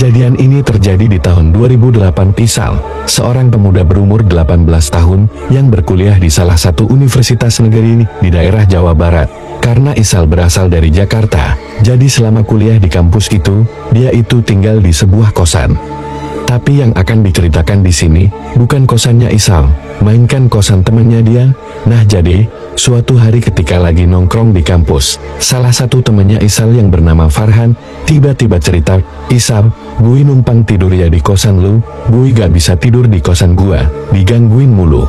Kejadian ini terjadi di tahun 2008. Isal, seorang pemuda berumur 18 tahun yang berkuliah di salah satu universitas negeri di daerah Jawa Barat. Karena Isal berasal dari Jakarta, jadi selama kuliah di kampus itu, dia itu tinggal di sebuah kosan. Tapi yang akan diceritakan di sini bukan kosannya Isal, mainkan kosan temannya dia. Nah jadi, suatu hari ketika lagi nongkrong di kampus, salah satu temannya Isal yang bernama Farhan, tiba-tiba cerita, "Isal, gue numpang tidur ya di kosan lu, gue gak bisa tidur di kosan gua, digangguin mulu."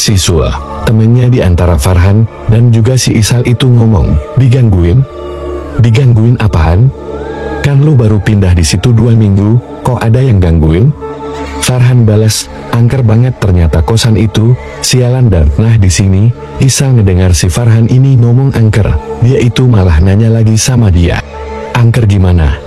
Siswa, temannya di antara Farhan dan juga si Isal itu ngomong, "Digangguin? Digangguin apaan? Kan lu baru pindah di situ 2 minggu, kok ada yang gangguin?" Farhan balas, "Angker banget ternyata kosan itu, sialan dan." Nah di sini, Isal ngedengar si Farhan ini ngomong angker, dia itu malah nanya lagi sama dia, "Angker gimana?"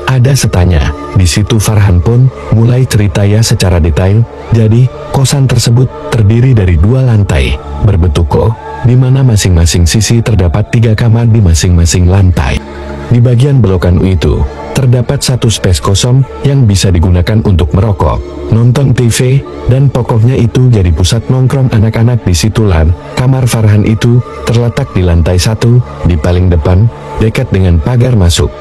Ada setanya. Di situ Farhan pun mulai cerita ya secara detail. Jadi, kosan tersebut terdiri dari 2 lantai, berbentuk di mana masing-masing sisi terdapat 3 kamar di masing-masing lantai. Di bagian belokan itu, terdapat 1 space kosong yang bisa digunakan untuk merokok, nonton TV, dan pokoknya itu jadi pusat nongkrong anak-anak di situlah. Kamar Farhan itu terletak di lantai 1, di paling depan, dekat dengan pagar masuk.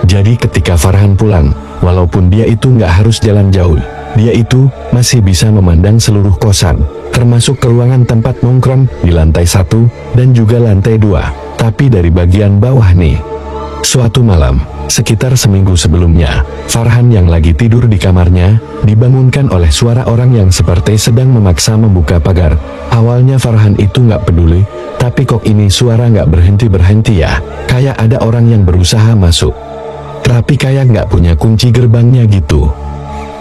Jadi ketika Farhan pulang, walaupun dia itu nggak harus jalan jauh, dia itu masih bisa memandang seluruh kosan, termasuk ke ruangan tempat nongkrong di lantai 1 dan juga lantai 2, tapi dari bagian bawah nih. Suatu malam, sekitar seminggu sebelumnya, Farhan yang lagi tidur di kamarnya, dibangunkan oleh suara orang yang seperti sedang memaksa membuka pagar. Awalnya Farhan itu nggak peduli, tapi kok ini suara nggak berhenti-berhenti ya, kayak ada orang yang berusaha masuk. Tapi kayak nggak punya kunci gerbangnya gitu.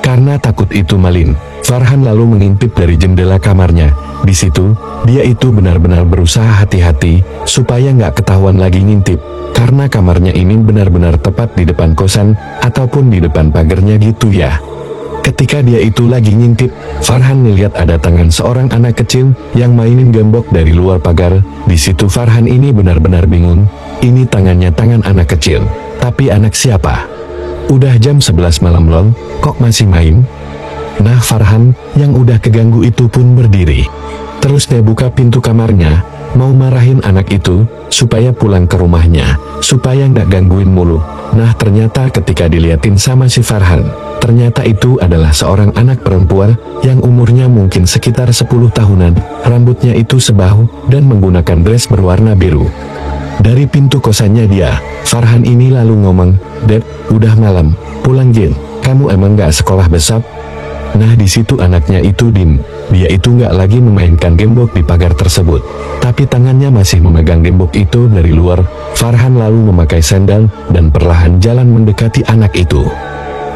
Karena takut itu maling, Farhan lalu mengintip dari jendela kamarnya. Di situ, dia itu benar-benar berusaha hati-hati, supaya nggak ketahuan lagi ngintip. Karena kamarnya ini benar-benar tepat di depan kosan, ataupun di depan pagarnya gitu ya. Ketika dia itu lagi ngintip, Farhan melihat ada tangan seorang anak kecil yang mainin gembok dari luar pagar. Di situ Farhan ini benar-benar bingung. Ini tangannya tangan anak kecil. Tapi anak siapa? Udah jam 11 malam loh, kok masih main? Nah Farhan, yang udah keganggu itu pun berdiri. Terus dia buka pintu kamarnya, mau marahin anak itu, supaya pulang ke rumahnya, supaya nggak gangguin mulu. Nah ternyata ketika diliatin sama si Farhan, ternyata itu adalah seorang anak perempuan, yang umurnya mungkin sekitar 10 tahunan, rambutnya itu sebahu, dan menggunakan dress berwarna biru. Dari pintu kosannya dia, Farhan ini lalu ngomong, "Dad, udah malam, pulang Jin, kamu emang gak sekolah besok?" Nah di situ anaknya itu dim, dia itu gak lagi memainkan gembok di pagar tersebut, tapi tangannya masih memegang gembok itu dari luar. Farhan lalu memakai sandal, dan perlahan jalan mendekati anak itu.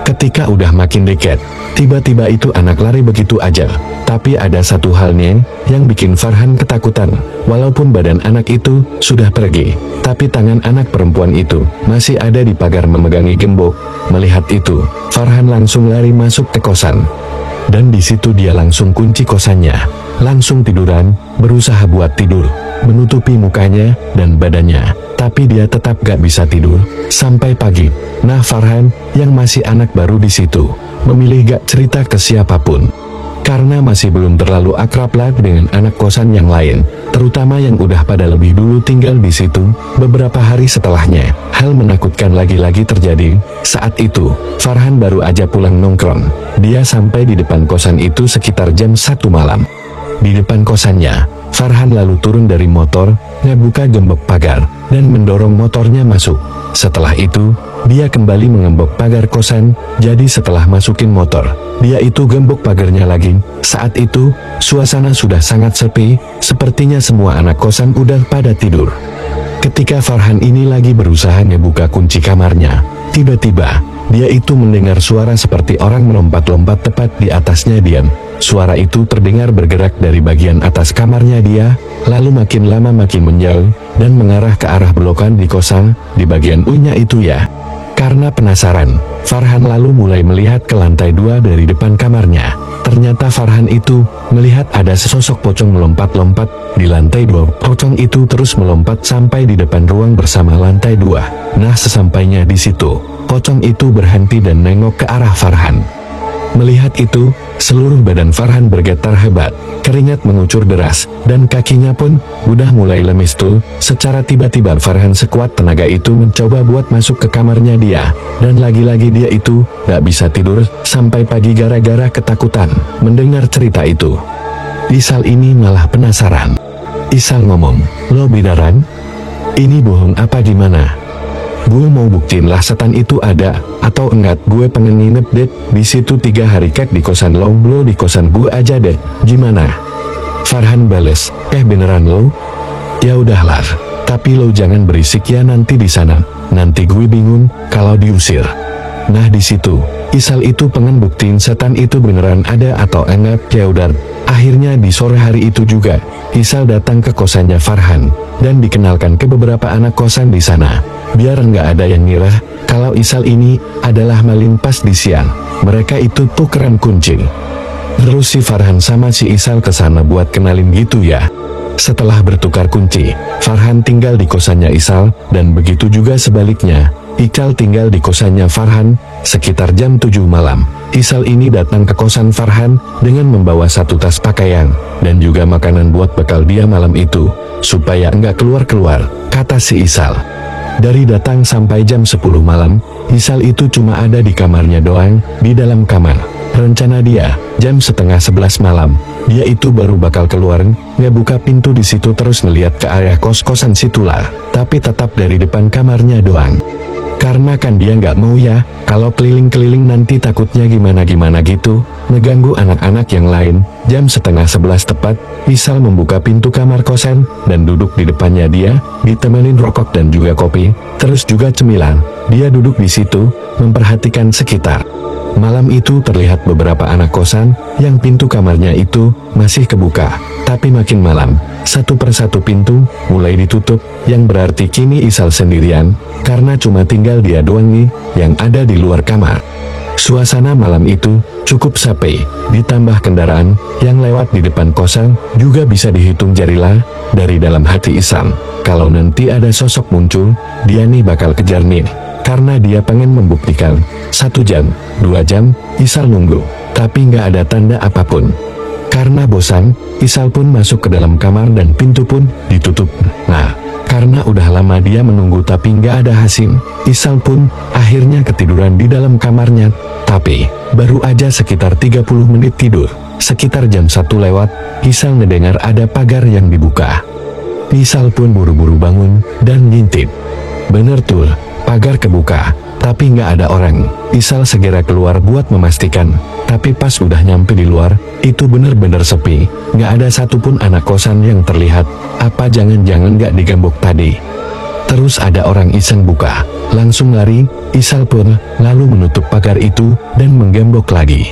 Ketika udah makin dekat, tiba-tiba itu anak lari begitu aja. Tapi ada satu hal nih, yang bikin Farhan ketakutan. Walaupun badan anak itu sudah pergi, tapi tangan anak perempuan itu masih ada di pagar memegangi gembok. Melihat itu, Farhan langsung lari masuk ke kosan. Dan di situ dia langsung kunci kosannya, langsung tiduran, berusaha buat tidur, menutupi mukanya dan badannya. Tapi dia tetap gak bisa tidur sampai pagi. Nah Farhan, yang masih anak baru di situ, memilih gak cerita ke siapapun. Karena masih belum terlalu akrab lagi dengan anak kosan yang lain, terutama yang udah pada lebih dulu tinggal di situ. Beberapa hari setelahnya, hal menakutkan lagi-lagi terjadi. Saat itu, Farhan baru aja pulang nongkrong. Dia sampai di depan kosan itu sekitar jam 1 malam. Di depan kosannya, Farhan lalu turun dari motor, ngebuka gembok pagar, dan mendorong motornya masuk. Setelah itu, dia kembali mengembok pagar kosan. Jadi setelah masukin motor, dia itu gembok pagarnya lagi. Saat itu, suasana sudah sangat sepi, sepertinya semua anak kosan udah pada tidur. Ketika Farhan ini lagi berusaha ngebuka kunci kamarnya, tiba-tiba, dia itu mendengar suara seperti orang melompat-lompat tepat di atasnya dia. Suara itu terdengar bergerak dari bagian atas kamarnya dia, lalu makin lama makin menjauh, dan mengarah ke arah belokan di kosan, di bagian U-nya itu ya. Karena penasaran, Farhan lalu mulai melihat ke lantai 2 dari depan kamarnya. Ternyata Ternyata Farhan itu melihat ada sesosok pocong melompat-lompat di lantai 2. Pocong itu terus melompat sampai di depan ruang bersama lantai 2. Nah, sesampainya di situ, pocong itu berhenti dan nengok ke arah Farhan. Melihat itu, seluruh badan Farhan bergetar hebat, keringat mengucur deras, dan kakinya pun udah mulai lemis tuh. Secara tiba-tiba Farhan sekuat tenaga itu mencoba buat masuk ke kamarnya dia, dan lagi-lagi dia itu gak bisa tidur sampai pagi gara-gara ketakutan mendengar cerita itu. Isal ini malah penasaran. Isal ngomong, "Lo bidaran? Ini bohong apa gimana? Gue mau buktiin lah setan itu ada atau enggak. Gue pengen nginep deh di situ 3 hari kek di kosan lo di kosan gue aja deh. Gimana?" Farhan bales, "Beneran lo? Ya udahlah, tapi lo jangan berisik ya nanti di sana. Nanti gue bingung kalau diusir." Nah, di situ Isal itu pengen buktiin setan itu beneran ada atau enggak. Ya udah, akhirnya di sore hari itu juga Isal datang ke kosannya Farhan dan dikenalkan ke beberapa anak kosan di sana. Biar nggak ada yang ngira kalau Isal ini adalah maling pas di siang. Mereka itu tukeran kunci. Terus si Farhan sama si Isal ke sana buat kenalin gitu ya. Setelah bertukar kunci, Farhan tinggal di kosannya Isal, dan begitu juga sebaliknya. Isal tinggal di kosannya Farhan. Sekitar jam 7 malam, Isal ini datang ke kosan Farhan dengan membawa 1 tas pakaian dan juga makanan buat bekal dia malam itu, supaya enggak keluar-keluar, kata si Isal. Dari datang sampai jam 10 malam, Isal itu cuma ada di kamarnya doang, di dalam kamar. Rencana dia, jam setengah 11 malam, dia itu baru bakal keluar, ngebuka pintu di situ terus ngeliat ke area kos-kosan situlah, tapi tetap dari depan kamarnya doang. Karena kan dia nggak mau ya, kalau keliling-keliling nanti takutnya gimana-gimana gitu, ngeganggu anak-anak yang lain. Jam setengah 11 tepat, Isal membuka pintu kamar kosan, dan duduk di depannya dia, ditemenin rokok dan juga kopi, terus juga cemilan. Dia duduk di situ, memperhatikan sekitar. Malam itu terlihat beberapa anak kosan, yang pintu kamarnya itu masih kebuka, tapi makin malam, satu persatu pintu mulai ditutup, yang berarti kini Isal sendirian, karena cuma tinggal dia doang nih, yang ada di luar kamar. Suasana malam itu cukup sepi, ditambah kendaraan yang lewat di depan kosan, juga bisa dihitung jarilah. Dari dalam hati Isal, kalau nanti ada sosok muncul, dia nih bakal kejar nih. Karena dia pengen membuktikan. 1 jam, 2 jam, Isal nunggu, tapi nggak ada tanda apapun. Karena bosan, Isal pun masuk ke dalam kamar dan pintu pun ditutup. Nah, karena udah lama dia menunggu tapi nggak ada hasil, Isal pun akhirnya ketiduran di dalam kamarnya. Tapi, baru aja sekitar 30 menit tidur, sekitar jam 1 lewat, Isal mendengar ada pagar yang dibuka. Isal pun buru-buru bangun dan ngintip. Bener tuh, pagar kebuka, tapi nggak ada orang. Isal segera keluar buat memastikan, tapi pas udah nyampe di luar, itu bener-bener sepi, nggak ada satupun anak kosan yang terlihat. Apa jangan-jangan nggak digembok tadi? Terus ada orang iseng buka, langsung lari. Isal pun lalu menutup pagar itu dan menggembok lagi.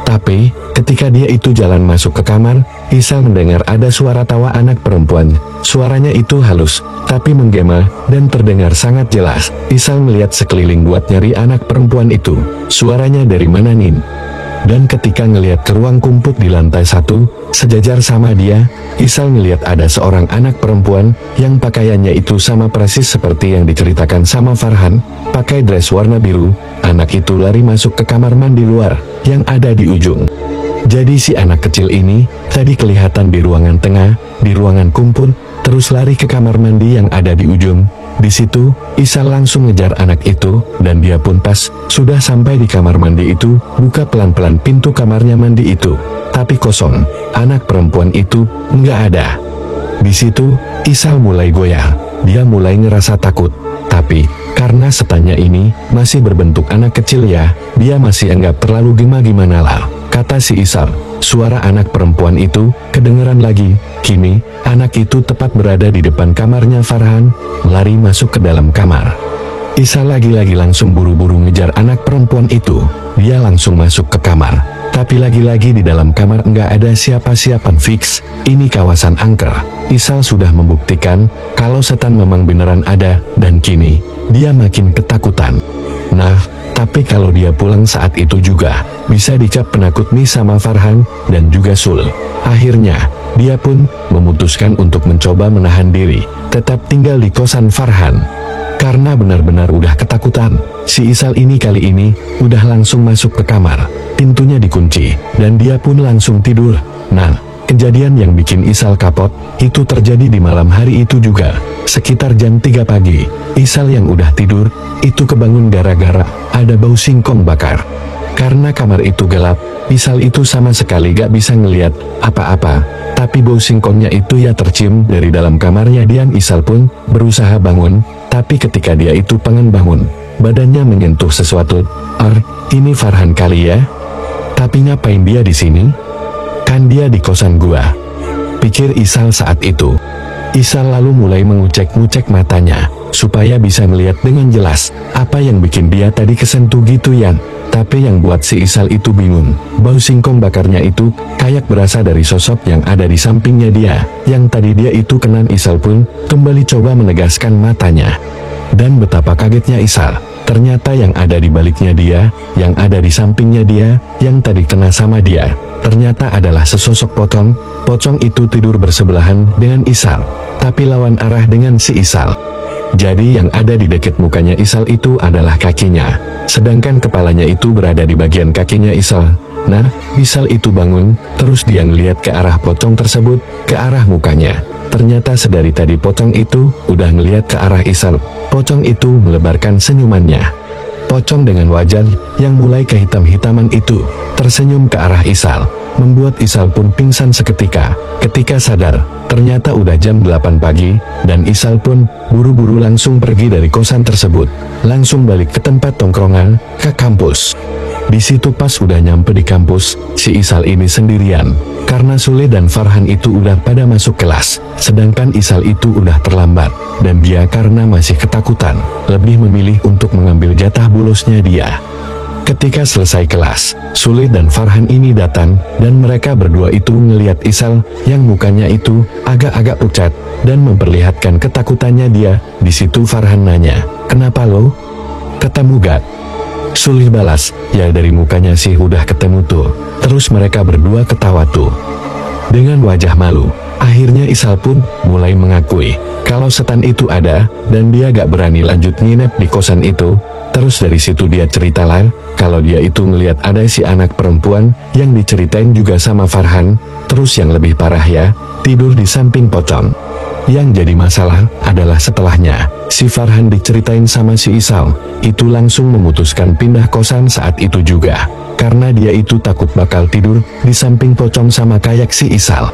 Tapi, ketika dia itu jalan masuk ke kamar, Isal mendengar ada suara tawa anak perempuan. Suaranya itu halus, tapi menggema, dan terdengar sangat jelas. Isal melihat sekeliling buat nyari anak perempuan itu. Suaranya dari mana nin? Dan ketika ngelihat ke ruang kumpul di lantai 1, sejajar sama dia, Isal ngelihat ada seorang anak perempuan, yang pakaiannya itu sama persis seperti yang diceritakan sama Farhan, pakai dress warna biru. Anak itu lari masuk ke kamar mandi luar, yang ada di ujung. Jadi si anak kecil ini, tadi kelihatan di ruangan tengah, di ruangan kumpul, terus lari ke kamar mandi yang ada di ujung. Di situ, Isal langsung ngejar anak itu, dan dia pun pas sudah sampai di kamar mandi itu, buka pelan-pelan pintu kamarnya mandi itu, tapi kosong. Anak perempuan itu nggak ada. Di situ, Isal mulai goyah. Dia mulai ngerasa takut, tapi karena setannya ini masih berbentuk anak kecil ya, dia masih anggap terlalu gimana lah, kata si Isal. Suara anak perempuan itu kedengeran lagi. Kini, anak itu tepat berada di depan kamarnya Farhan, lari masuk ke dalam kamar. Isal lagi-lagi langsung buru-buru ngejar anak perempuan itu. Dia langsung masuk ke kamar. Tapi lagi-lagi di dalam kamar nggak ada siapa-siapa fix. Ini kawasan angker. Isal sudah membuktikan kalau setan memang beneran ada, dan kini dia makin ketakutan. Nah, Tapi kalau dia pulang saat itu juga, bisa dicap penakut nih sama Farhan, dan juga Sul. Akhirnya, dia pun memutuskan untuk mencoba menahan diri, tetap tinggal di kosan Farhan. Karena benar-benar udah ketakutan, si Isal ini kali ini, udah langsung masuk ke kamar, pintunya dikunci, dan dia pun langsung tidur. Nah, kejadian yang bikin Isal kapok, itu terjadi di malam hari itu juga. Sekitar jam 3 pagi, Isal yang udah tidur, itu kebangun gara-gara ada bau singkong bakar. Karena kamar itu gelap, Isal itu sama sekali gak bisa ngeliat apa-apa. Tapi bau singkongnya itu ya tercium dari dalam kamarnya. Dian Isal pun berusaha bangun, tapi ketika dia itu pengen bangun, badannya menyentuh sesuatu. Ini Farhan kali ya? Tapi ngapain dia di sini? Kan dia di kosan gua, pikir Isal saat itu. Isal lalu mulai mengucek-ngucek matanya, supaya bisa melihat dengan jelas, apa yang bikin dia tadi kesentuh gitu ya. Tapi yang buat si Isal itu bingung, bau singkong bakarnya itu, kayak berasal dari sosok yang ada di sampingnya dia. Yang tadi dia itu kenal. Isal pun, kembali coba menegaskan matanya. Dan betapa kagetnya Isal, ternyata yang ada di baliknya dia, yang ada di sampingnya dia, yang tadi kena sama dia, ternyata adalah sesosok pocong. Pocong itu tidur bersebelahan dengan Isal, tapi lawan arah dengan si Isal. Jadi yang ada di dekat mukanya Isal itu adalah kakinya, sedangkan kepalanya itu berada di bagian kakinya Isal. Nah, Isal itu bangun, terus dia ngeliat ke arah pocong tersebut, ke arah mukanya. Ternyata sedari tadi pocong itu udah ngeliat ke arah Isal. Pocong itu melebarkan senyumannya. Pocong dengan wajah yang mulai kehitam-hitaman itu tersenyum ke arah Isal, membuat Isal pun pingsan seketika. Ketika sadar, ternyata udah jam 8 pagi, dan Isal pun buru-buru langsung pergi dari kosan tersebut, langsung balik ke tempat tongkrongan, ke kampus. Di situ pas udah nyampe di kampus, si Isal ini sendirian, karena Sule dan Farhan itu udah pada masuk kelas, sedangkan Isal itu udah terlambat, dan dia karena masih ketakutan, lebih memilih untuk mengambil jatah bolosnya dia. Ketika selesai kelas, Sule dan Farhan ini datang, dan mereka berdua itu ngeliat Isal, yang mukanya itu agak-agak pucat, dan memperlihatkan ketakutannya dia. Di situ Farhan nanya, "Kenapa lo? Ketemu gak?" Sule balas, "Ya dari mukanya sih udah ketemu tuh." Terus mereka berdua ketawa tuh. Dengan wajah malu, akhirnya Isal pun mulai mengakui kalau setan itu ada, dan dia gak berani lanjut nginep di kosan itu. Terus dari situ dia ceritalah, kalau dia itu ngeliat ada si anak perempuan, yang diceritain juga sama Farhan. Terus yang lebih parah ya, tidur di samping pocong. Yang jadi masalah, adalah setelahnya, si Farhan diceritain sama si Isal, itu langsung memutuskan pindah kosan saat itu juga. Karena dia itu takut bakal tidur, di samping pocong sama kayak si Isal.